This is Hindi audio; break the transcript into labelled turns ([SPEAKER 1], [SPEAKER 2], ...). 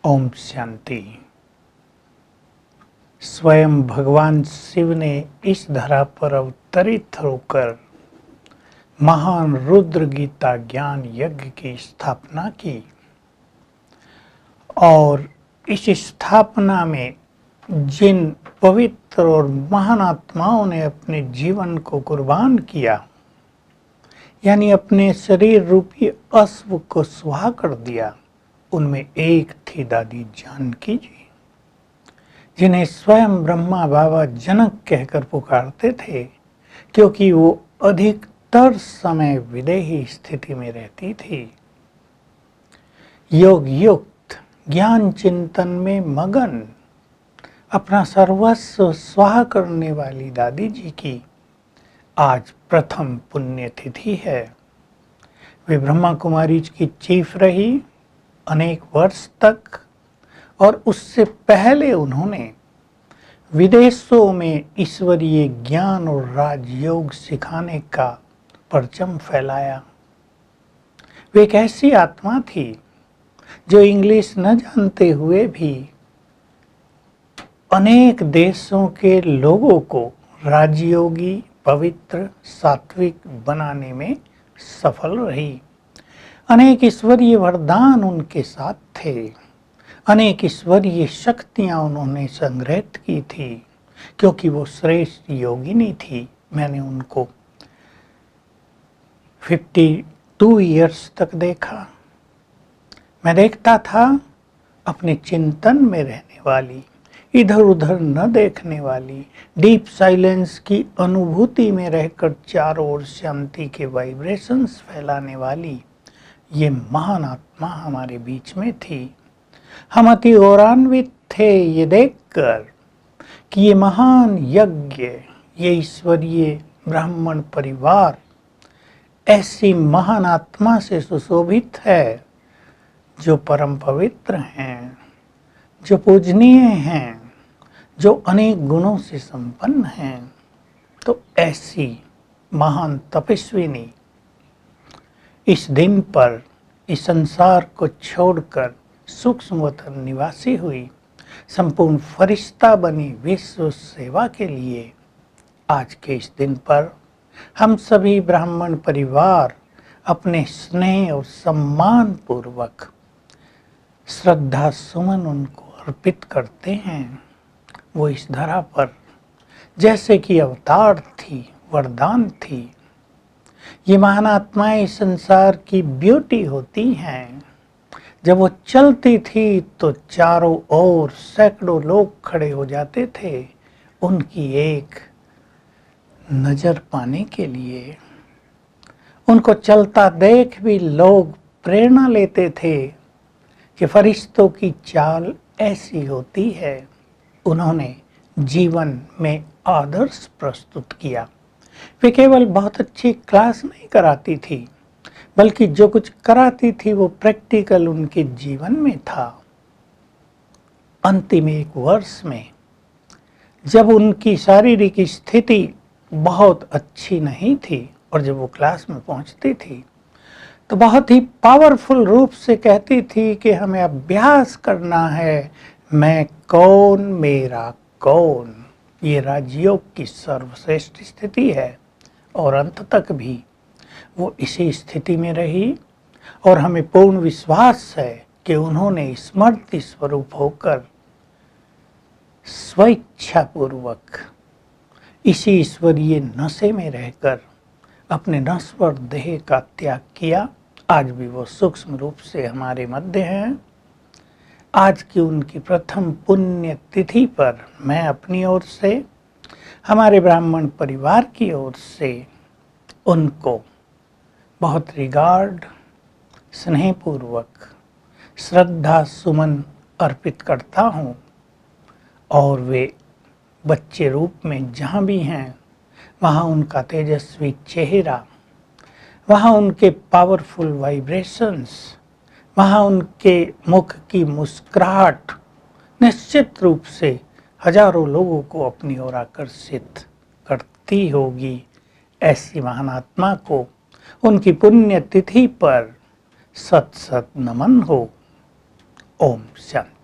[SPEAKER 1] ओम शांति। स्वयं भगवान शिव ने इस धरा पर अवतरित होकर महान रुद्र गीता ज्ञान यज्ञ की स्थापना की और इस स्थापना में जिन पवित्र और महान आत्माओं ने अपने जीवन को कुर्बान किया, यानी अपने शरीर रूपी अश्व को सुहा कर दिया, उनमें एक थी दादी जानकी जी, जिन्हें स्वयं ब्रह्मा बाबा जनक कहकर पुकारते थे, क्योंकि वो अधिकतर समय विदेही स्थिति में रहती थी। योग युक्त ज्ञान चिंतन में मगन अपना सर्वस्व स्वाह करने वाली दादी जी की आज प्रथम पुण्यतिथि है। वे ब्रह्मा कुमारी की चीफ रही अनेक वर्ष तक, और उससे पहले उन्होंने विदेशों में ईश्वरीय ज्ञान और राजयोग सिखाने का परचम फैलाया। वे एक ऐसी आत्मा थी जो इंग्लिश न जानते हुए भी अनेक देशों के लोगों को राजयोगी, पवित्र, सात्विक बनाने में सफल रही। अनेक ईश्वरीय वरदान उनके साथ थे, अनेक ईश्वरीय शक्तियां उन्होंने संग्रहित की थी, क्योंकि वो श्रेष्ठ योगिनी थी। मैंने उनको 52 इयर्स तक देखा। मैं देखता था अपने चिंतन में रहने वाली, इधर उधर न देखने वाली, डीप साइलेंस की अनुभूति में रहकर चारों ओर शांति के वाइब्रेशंस फैलाने वाली ये महान आत्मा हमारे बीच में थी। हम अति गौरवान्वित थे ये देखकर कि ये महान यज्ञ, ये ईश्वरीय ब्राह्मण परिवार ऐसी महान आत्मा से सुशोभित है, जो परम पवित्र हैं, जो पूजनीय हैं, जो अनेक गुणों से संपन्न हैं। तो ऐसी महान तपस्विनी इस दिन पर इस संसार को छोड़कर सूक्ष्म वतन निवासी हुई, संपूर्ण फरिश्ता बनी विश्व सेवा के लिए। आज के इस दिन पर हम सभी ब्राह्मण परिवार अपने स्नेह और सम्मान पूर्वक श्रद्धा सुमन उनको अर्पित करते हैं। वो इस धरा पर जैसे कि अवतार थी, वरदान थी। ये महान आत्माएं इस संसार की ब्यूटी होती हैं। जब वो चलती थी तो चारों ओर सैकड़ों लोग खड़े हो जाते थे उनकी एक नजर पाने के लिए। उनको चलता देख भी लोग प्रेरणा लेते थे कि फरिश्तों की चाल ऐसी होती है। उन्होंने जीवन में आदर्श प्रस्तुत किया। वे केवल बहुत अच्छी क्लास नहीं कराती थी, बल्कि जो कुछ कराती थी वो प्रैक्टिकल उनके जीवन में था। अंतिम एक वर्ष में जब उनकी शारीरिक स्थिति बहुत अच्छी नहीं थी और जब वो क्लास में पहुंचती थी तो बहुत ही पावरफुल रूप से कहती थी कि हमें अभ्यास करना है, मैं कौन, मेरा कौन। ये राजयोग की सर्वश्रेष्ठ स्थिति है और अंत तक भी वो इसी स्थिति में रही। और हमें पूर्ण विश्वास है कि उन्होंने स्मृति स्वरूप होकर स्वेच्छा पूर्वक इसी ईश्वरीय नशे में रहकर अपने नश्वर देह का त्याग किया। आज भी वो सूक्ष्म रूप से हमारे मध्य हैं। आज की उनकी प्रथम पुण्य तिथि पर मैं अपनी ओर से, हमारे ब्राह्मण परिवार की ओर से उनको बहुत रिगार्ड, स्नेहपूर्वक श्रद्धा सुमन अर्पित करता हूँ। और वे बच्चे रूप में जहाँ भी हैं वहाँ उनका तेजस्वी चेहरा, वहाँ उनके पावरफुल वाइब्रेशंस, वहाँ उनके मुख की मुस्कुराहट निश्चित रूप से हजारों लोगों को अपनी ओर आकर्षित करती होगी। ऐसी महान आत्मा को उनकी पुण्य तिथि पर सत सत नमन हो। ओम शांति।